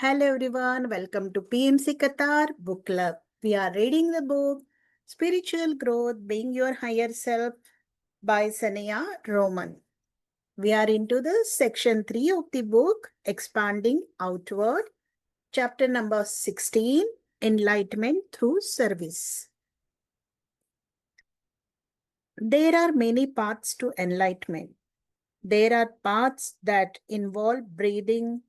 Hello everyone, welcome to PMC Qatar Book Club. We are reading the book Spiritual Growth Being Your Higher Self by Sania Roman. We are into the section 3 of the book Expanding Outward, chapter number 16 Enlightenment Through Service. There are many paths to enlightenment. There are paths that involve breathing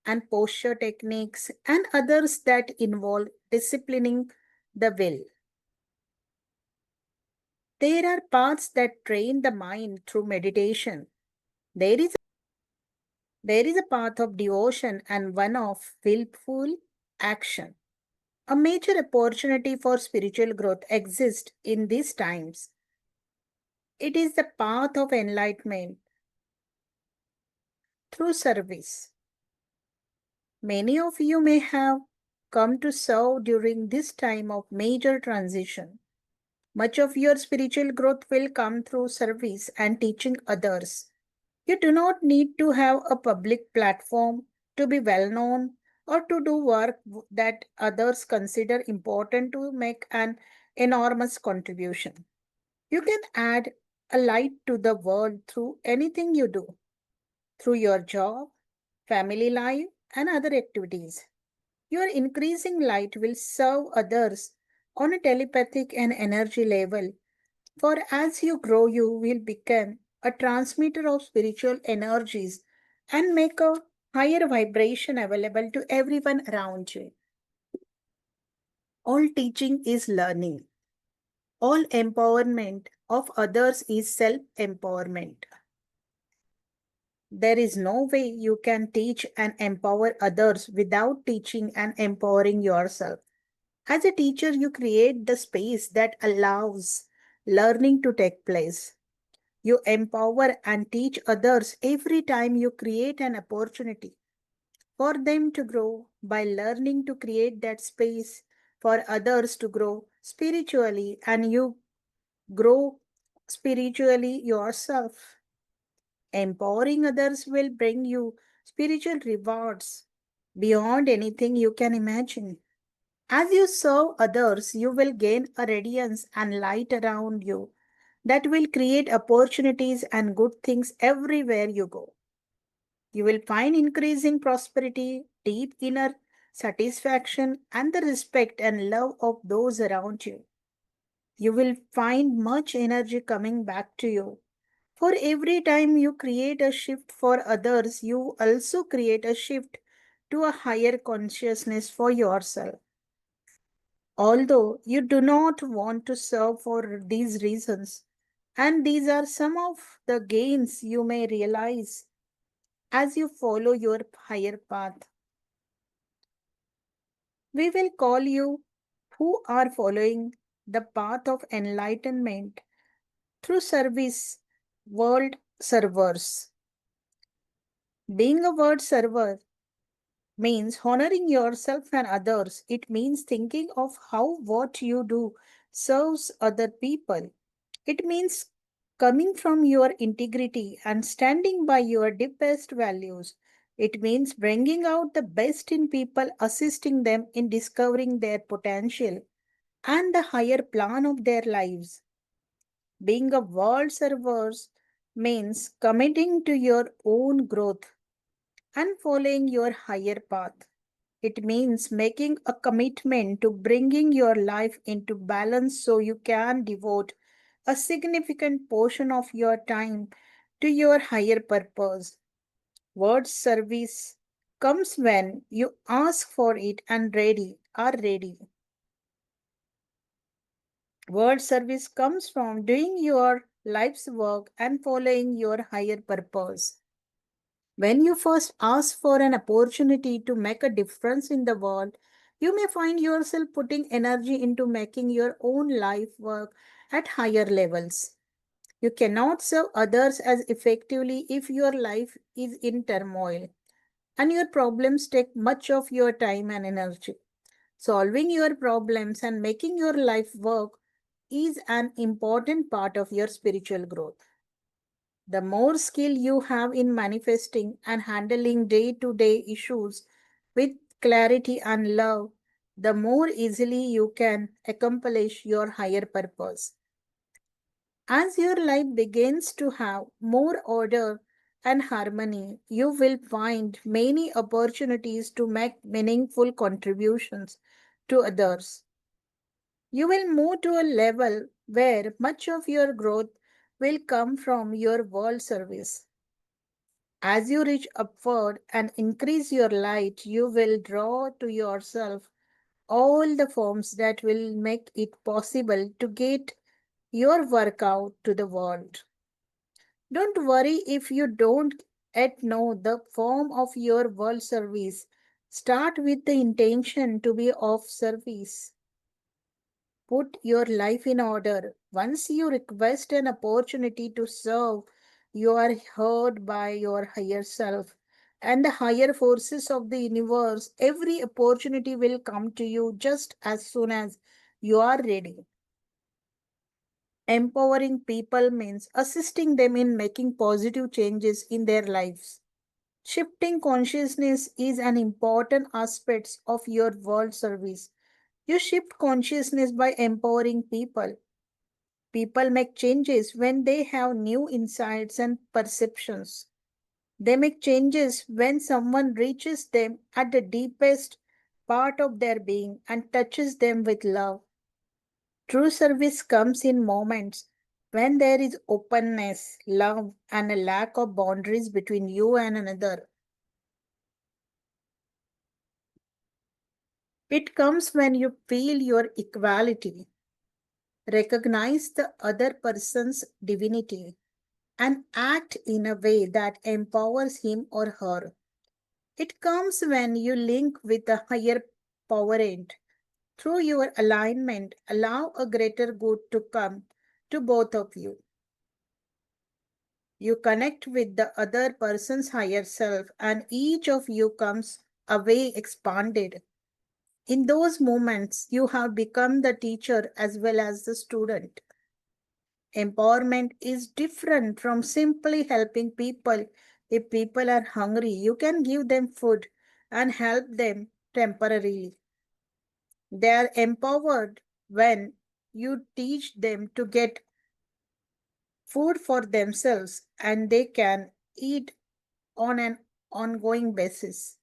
and posture techniques, and others that involve disciplining the will. There are paths that train the mind through meditation. There is, there is a path of devotion and one of willful action. A major opportunity for spiritual growth exists in these times. It is the path of enlightenment through service. Many of you may have come to serve during this time of major transition. Much of your spiritual growth will come through service and teaching others. You do not need to have a public platform to be well known or to do work that others consider important to make an enormous contribution. You can add a light to the world through anything you do, through your job, family life, and other activities. Your increasing light will serve others on a telepathic and energy level, for as you grow, you will become a transmitter of spiritual energies and make a higher vibration available to everyone around you. All teaching is learning. All empowerment of others is self empowerment. There is no way you can teach and empower others without teaching and empowering yourself. As a teacher, you create the space that allows learning to take place. You empower and teach others every time you create an opportunity for them to grow by learning to create that space for others to grow spiritually, and you grow spiritually yourself. Empowering others will bring you spiritual rewards beyond anything you can imagine. As you serve others, you will gain a radiance and light around you that will create opportunities and good things everywhere you go. You will find increasing prosperity, deep inner satisfaction, and the respect and love of those around you. You will find much energy coming back to you. For every time you create a shift for others, you also create a shift to a higher consciousness for yourself. Although you do not want to serve for these reasons, and these are some of the gains you may realize as you follow your higher path. We will call you who are following the path of enlightenment through service world servers. Being a word server means honoring yourself and others. It means thinking of how what you do serves other people. It means coming from your integrity and standing by your deepest values. It means bringing out the best in people, assisting them in discovering their potential and the higher plan of their lives. Being a world server means committing to your own growth and following your higher path. It means making a commitment to bringing your life into balance so you can devote a significant portion of your time to your higher purpose. Word service comes when you ask for it and are ready. Word service comes from doing your life's work and following your higher purpose. When you first ask for an opportunity to make a difference in the world, you may find yourself putting energy into making your own life work at higher levels. You cannot serve others as effectively if your life is in turmoil and your problems take much of your time and energy. Solving your problems and making your life work is an important part of your spiritual growth. The more skill you have in manifesting and handling day to day issues with clarity, and love, the more easily you can accomplish your higher purpose. As your life begins to have more order and harmony, you will find many opportunities to make meaningful contributions to others. You will move to a level where much of your growth will come from your world service. As you reach upward and increase your light, you will draw to yourself all the forms that will make it possible to get your work out to the world. Don't worry if you don't yet know the form of your world service. Start with the intention to be of service. Put your life in order. Once you request an opportunity to serve, you are heard by your higher self and the higher forces of the universe. Every opportunity will come to you just as soon as you are ready. Empowering people means assisting them in making positive changes in their lives. Shifting consciousness is an important aspect of your world service. You shift consciousness by empowering people. People make changes when they have new insights and perceptions. They make changes when someone reaches them at the deepest part of their being and touches them with love. True service comes in moments when there is openness, love, and a lack of boundaries between you and another. It comes when you feel your equality, recognize the other person's divinity, and act in a way that empowers him or her. It comes when you link with a higher power end. Through your alignment, allow a greater good to come to both of you. You connect with the other person's higher self, and each of you comes away expanded. In those moments, you have become the teacher as well as the student. Empowerment is different from simply helping people. If people are hungry, you can give them food and help them temporarily. They are empowered when you teach them to get food for themselves and they can eat on an ongoing basis.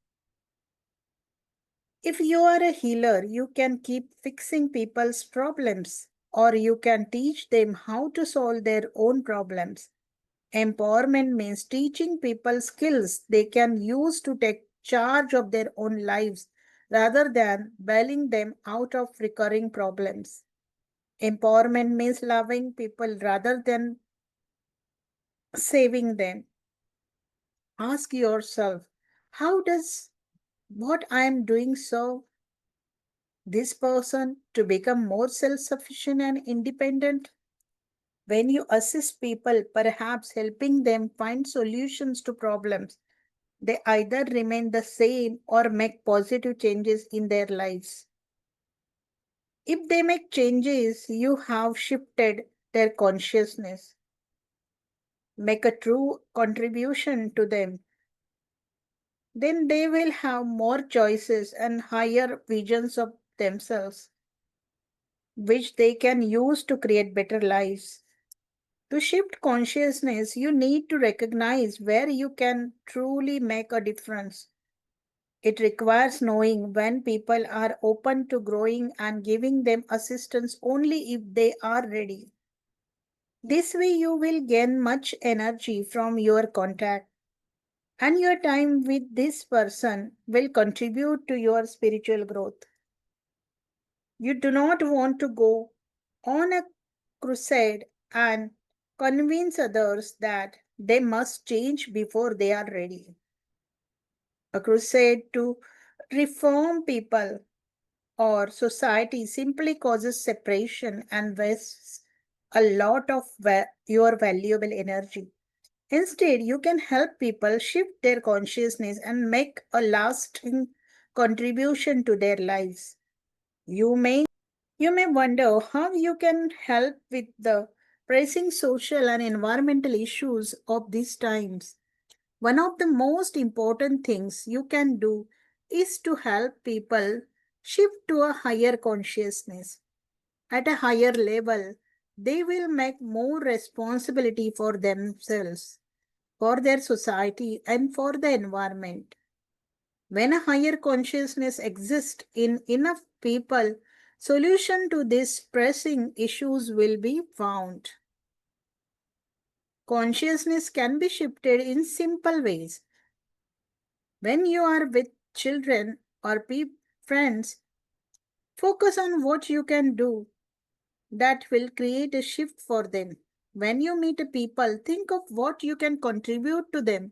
If you are a healer, you can keep fixing people's problems or you can teach them how to solve their own problems. Empowerment means teaching people skills they can use to take charge of their own lives rather than bailing them out of recurring problems. Empowerment means loving people rather than saving them. Ask yourself, how does what I am doing serve this person to become more self sufficient and independent? When you assist people, perhaps helping them find solutions to problems, they either remain the same or make positive changes in their lives. If they make changes, you have shifted their consciousness. Make a true contribution to them. Then they will have more choices and higher visions of themselves, which they can use to create better lives. To shift consciousness, you need to recognize where you can truly make a difference. It requires knowing when people are open to growing and giving them assistance only if they are ready. This way, you will gain much energy from your contact, and your time with this person will contribute to your spiritual growth. You do not want to go on a crusade and convince others that they must change before they are ready. A crusade to reform people or society simply causes separation and wastes a lot of your valuable energy. Instead, you can help people shift their consciousness and make a lasting contribution to their lives. You may wonder how you can help with the pressing social and environmental issues of these times. One of the most important things you can do is to help people shift to a higher consciousness. At a higher level, they will make more responsibility for themselves, for their society, and for the environment. When a higher consciousness exists in enough people, solution to these pressing issues will be found. Consciousness can be shifted in simple ways. When you are with children or friends, focus on what you can do that will create a shift for them. When you meet a people, think of what you can contribute to them,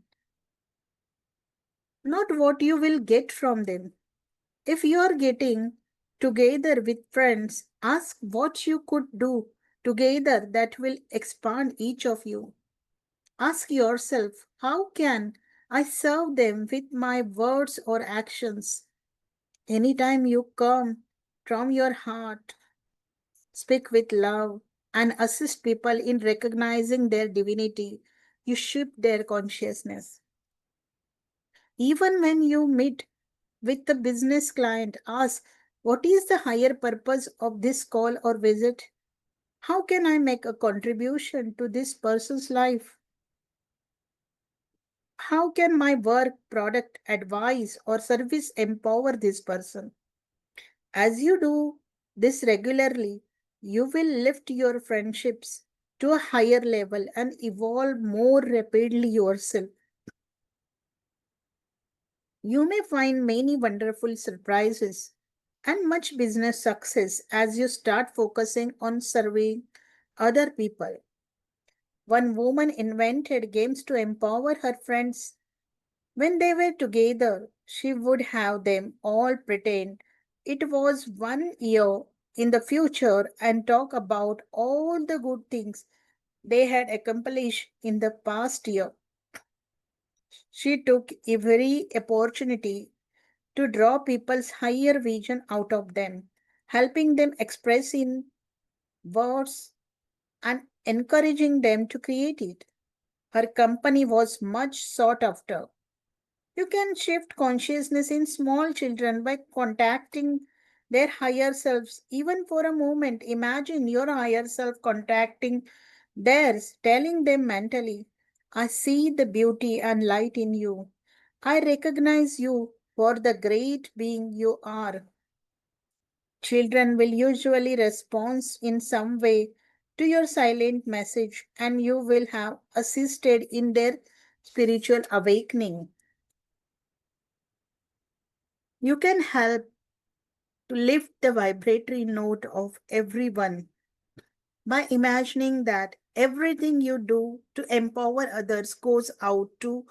not what you will get from them. If you are getting together with friends, ask what you could do together that will expand each of you. Ask yourself, how can I serve them with my words or actions? Anytime you come from your heart, speak with love, and assist people in recognizing their divinity, you shift their consciousness. Even when you meet with the business client, ask, what is the higher purpose of this call or visit? How can I make a contribution to this person's life? How can my work, product, advice, or service empower this person? As you do this regularly, you will lift your friendships to a higher level and evolve more rapidly yourself. You may find many wonderful surprises and much business success as you start focusing on serving other people. One woman invented games to empower her friends. When they were together, she would have them all pretend it was 1 year in the future and talk about all the good things they had accomplished in the past year. She took every opportunity to draw people's higher vision out of them, helping them express in words and encouraging them to create it. Her company was much sought after. You can shift consciousness in small children by contacting their higher selves. Even for a moment, imagine your higher self contacting theirs, telling them mentally, I see the beauty and light in you. I recognize you for the great being you are. Children will usually respond in some way to your silent message, and you will have assisted in their spiritual awakening. You can help to lift the vibratory note of everyone by imagining that everything you do to empower others goes out to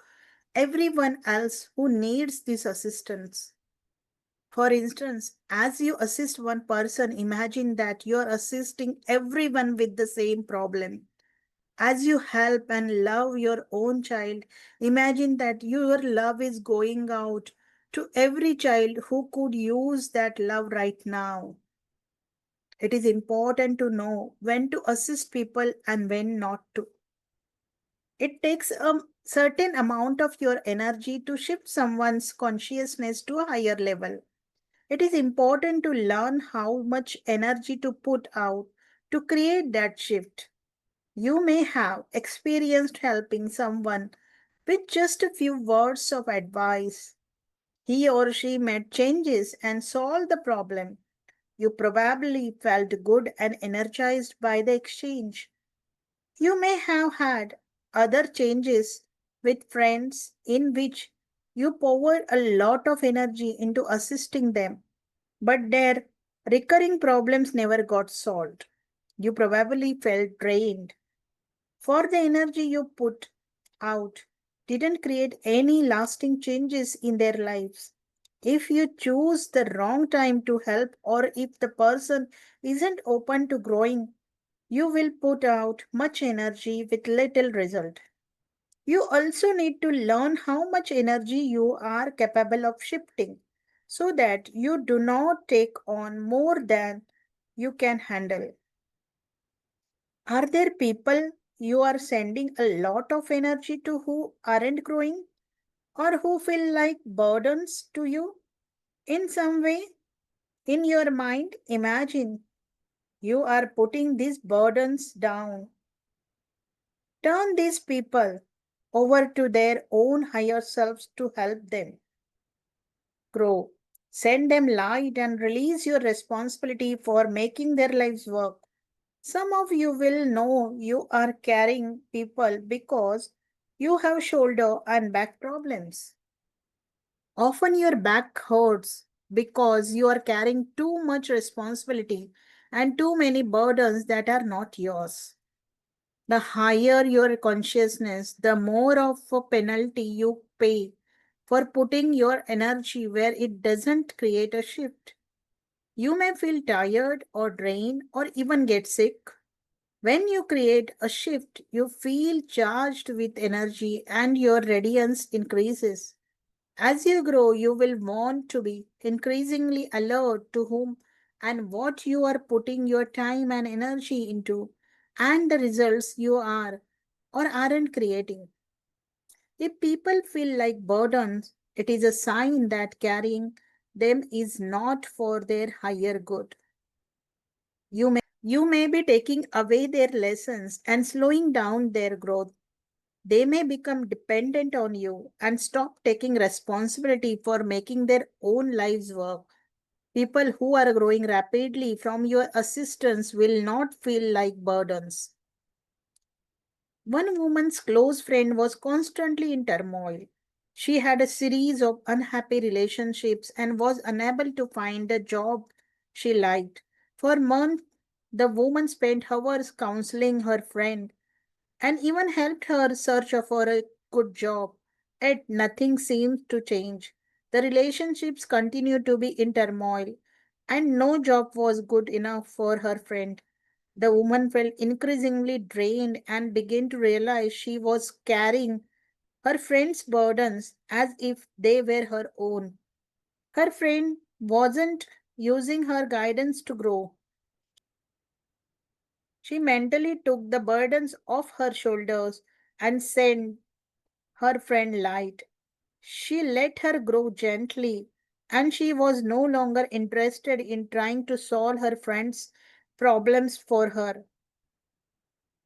everyone else who needs this assistance. For instance, as you assist one person, imagine that you're assisting everyone with the same problem. As you help and love your own child, imagine that your love is going out to every child who could use that love right now. It is important to know when to assist people and when not to. It takes a certain amount of your energy to shift someone's consciousness to a higher level. It is important to learn how much energy to put out to create that shift. You may have experienced helping someone with just a few words of advice. He or she made changes and solved the problem. You probably felt good and energized by the exchange. You may have had other changes with friends in which you poured a lot of energy into assisting them, but their recurring problems never got solved. You probably felt drained, for the energy you put out didn't create any lasting changes in their lives. If you choose the wrong time to help, or if the person isn't open to growing, you will put out much energy with little result. You also need to learn how much energy you are capable of shifting so that you do not take on more than you can handle. Are there people you are sending a lot of energy to who aren't growing or who feel like burdens to you? In some way, in your mind, imagine you are putting these burdens down. Turn these people over to their own higher selves to help them grow. Send them light and release your responsibility for making their lives work. Some of you will know you are carrying people because you have shoulder and back problems. Often your back hurts because you are carrying too much responsibility and too many burdens that are not yours. The higher your consciousness, the more of a penalty you pay for putting your energy where it doesn't create a shift. You may feel tired or drained or even get sick. When you create a shift, you feel charged with energy and your radiance increases. As you grow, you will want to be increasingly alert to whom and what you are putting your time and energy into, and the results you are or aren't creating. If people feel like burdens, it is a sign that carrying them is not for their higher good. You may be taking away their lessons and slowing down their growth. They may become dependent on you and stop taking responsibility for making their own lives work. People who are growing rapidly from your assistance will not feel like burdens. One woman's close friend was constantly in turmoil. She had a series of unhappy relationships and was unable to find a job she liked. For months, the woman spent hours counseling her friend and even helped her search for a good job. Yet nothing seemed to change. The relationships continued to be in turmoil, and no job was good enough for her friend. The woman felt increasingly drained and began to realize she was carrying her friend's burdens as if they were her own. Her friend wasn't using her guidance to grow. She mentally took the burdens off her shoulders and sent her friend light. She let her grow gently, and she was no longer interested in trying to solve her friend's problems for her.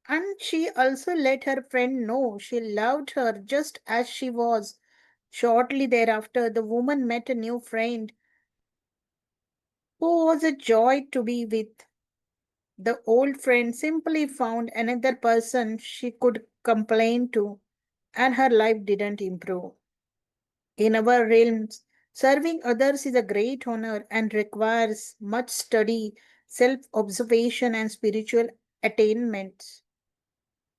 And she also let her friend know she loved her just as she was. Shortly thereafter, the woman met a new friend who was a joy to be with. The old friend simply found another person she could complain to, and her life didn't improve. In our realms, serving others is a great honor and requires much study, self observation, and spiritual attainments.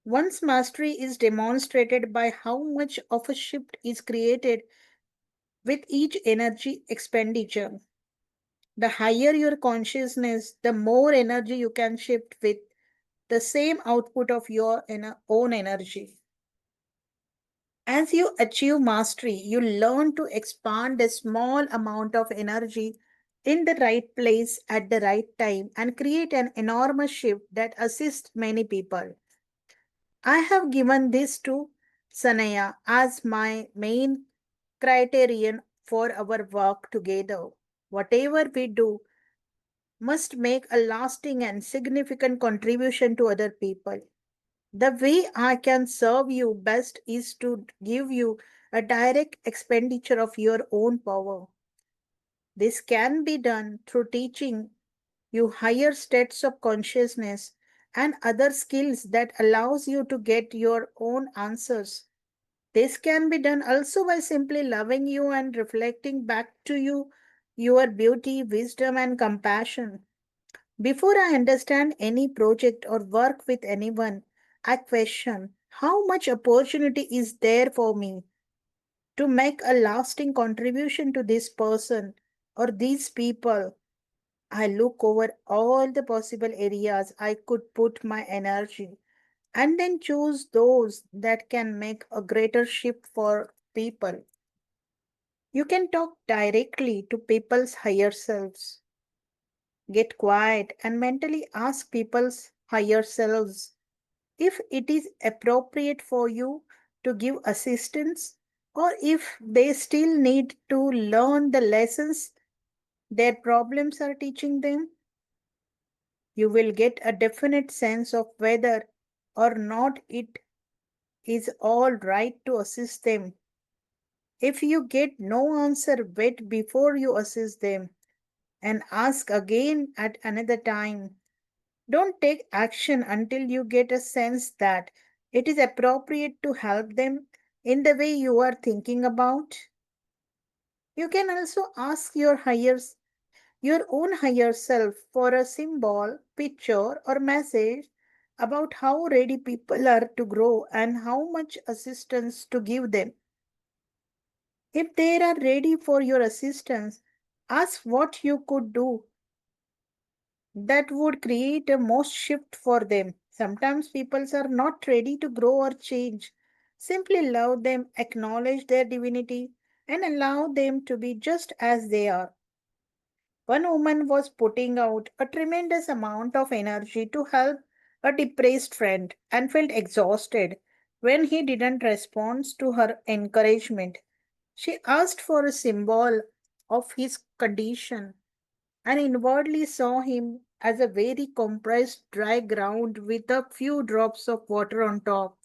One's mastery is demonstrated by how much of a shift is created with each energy expenditure. The higher your consciousness, the more energy you can shift with the same output of your own energy. As you achieve mastery, you learn to expand a small amount of energy in the right place at the right time and create an enormous shift that assists many people. I have given this to Sanaya as my main criterion for our work together. Whatever we do must make a lasting and significant contribution to other people. The way I can serve you best is to give you a direct expenditure of your own power. This can be done through teaching you higher states of consciousness and other skills that allows you to get your own answers. This can be done also by simply loving you and reflecting back to you your beauty, wisdom, and compassion. Before I understand any project or work with anyone, I question how much opportunity is there for me to make a lasting contribution to this person or these people. I look over all the possible areas I could put my energy and then choose those that can make a greater shift for people. You can talk directly to people's higher selves. Get quiet and mentally ask people's higher selves if it is appropriate for you to give assistance or if they still need to learn the lessons their problems are teaching them, you will get a definite sense of whether or not it is all right to assist them. If you get no answer, wait before you assist them and ask again at another time. Don't take action until you get a sense that it is appropriate to help them in the way you are thinking about. You can also ask your own higher self for a symbol, picture, or message about how ready people are to grow and how much assistance to give them. If they are ready for your assistance, ask what you could do that would create a most shift for them. Sometimes people are not ready to grow or change. Simply love them, acknowledge their divinity, and allow them to be just as they are. One woman was putting out a tremendous amount of energy to help a depressed friend and felt exhausted when he didn't respond to her encouragement. She asked for a symbol of his condition and inwardly saw him as a very compressed dry ground with a few drops of water on top.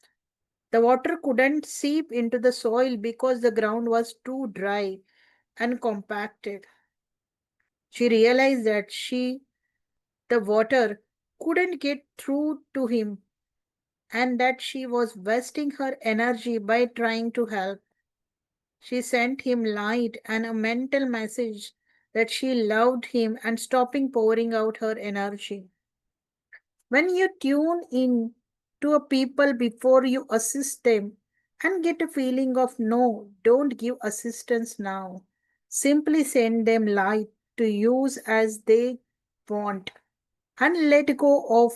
The water couldn't seep into the soil because the ground was too dry and compacted. She realized that the water, couldn't get through to him and that she was wasting her energy by trying to help. She sent him light and a mental message that she loved him and stopping pouring out her energy. When you tune in to a people before you assist them and get a feeling of no, don't give assistance now. Simply send them light to use as they want and let go of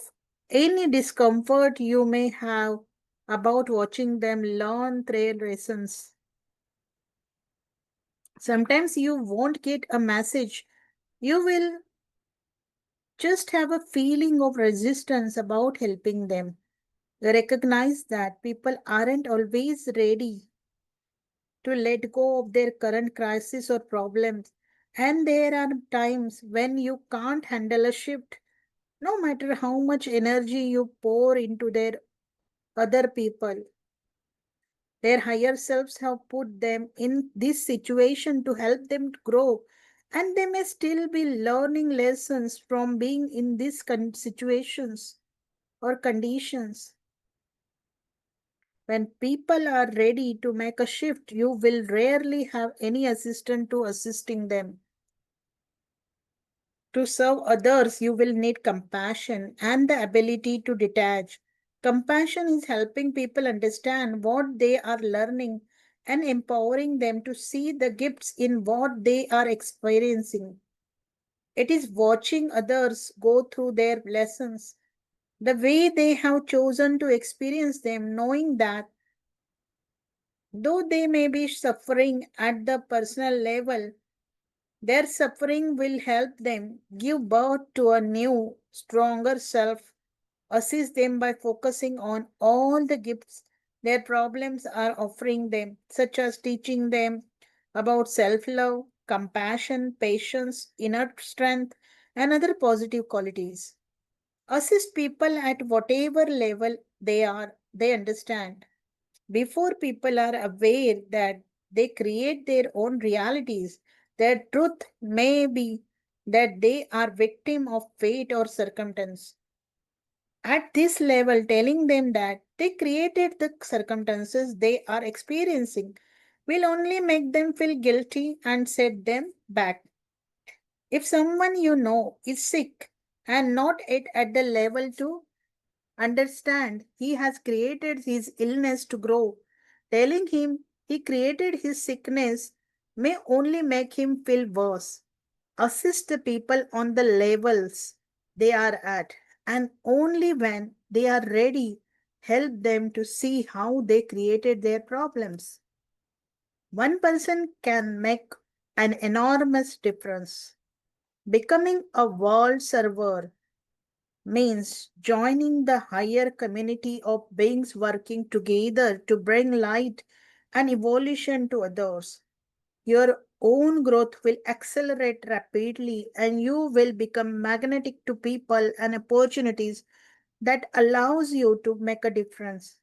any discomfort you may have about watching them learn their lessons. Sometimes you won't get a message. You will just have a feeling of resistance about helping them. Recognize that people aren't always ready to let go of their current crisis or problems. And there are times when you can't handle a shift, no matter how much energy you pour into their other people. Their higher selves have put them in this situation to help them grow, and they may still be learning lessons from being in these situations or conditions. When people are ready to make a shift, you will rarely have any assistant to assisting them. To serve others, you will need compassion and the ability to detach. Compassion is helping people understand what they are learning and empowering them to see the gifts in what they are experiencing. It is watching others go through their lessons, the way they have chosen to experience them, knowing that though they may be suffering at the personal level, their suffering will help them give birth to a new, stronger self. Assist them by focusing on all the gifts their problems are offering them, such as teaching them about self love, compassion, patience, inner strength, and other positive qualities. Assist people at whatever level they understand. Before people are aware that they create their own realities, their truth may be that they are victim of fate or circumstance. At this level, telling them that they created the circumstances they are experiencing will only make them feel guilty and set them back. If someone you know is sick and not at the level to understand he has created his illness to grow, telling him he created his sickness may only make him feel worse. Assist the people on the levels they are at, and only when they are ready, help them to see how they created their problems. One person can make an enormous difference. Becoming a world server means joining the higher community of beings working together to bring light and evolution to others. your own growth will accelerate rapidly and you will become magnetic to people and opportunities that allows you to make a difference.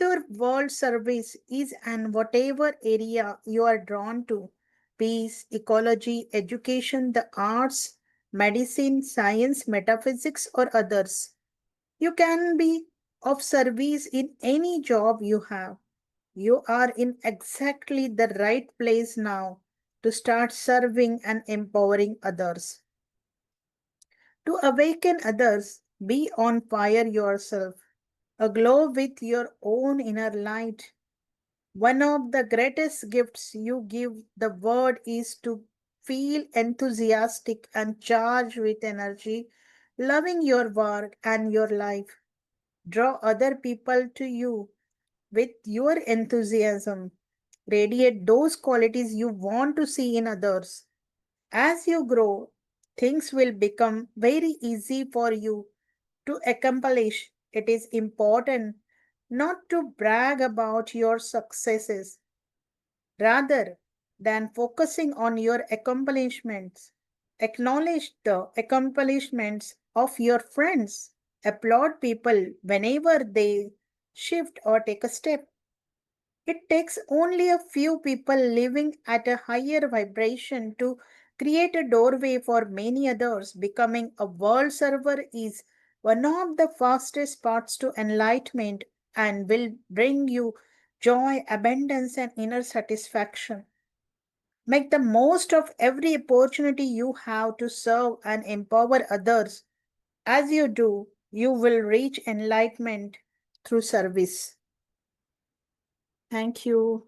Your world service is in whatever area you are drawn to: peace, ecology, education, the arts, medicine, science, metaphysics, or others. You can be of service in any job you have. You are in exactly the right place now to start serving and empowering others. To awaken others, be on fire yourself, aglow with your own inner light. One of the greatest gifts you give the world is to feel enthusiastic and charged with energy, loving your work and your life. Draw other people to you with your enthusiasm. Radiate those qualities you want to see in others. As you grow, things will become very easy for you to accomplish. It is important not to brag about your successes rather than focusing on your accomplishments. Acknowledge the accomplishments of your friends. Applaud people whenever they shift or take a step. It takes only a few people living at a higher vibration to create a doorway for many others. Becoming a world server is one of the fastest paths to enlightenment and will bring you joy, abundance, and inner satisfaction. Make the most of every opportunity you have to serve and empower others. As you do, you will reach enlightenment through service. Thank you.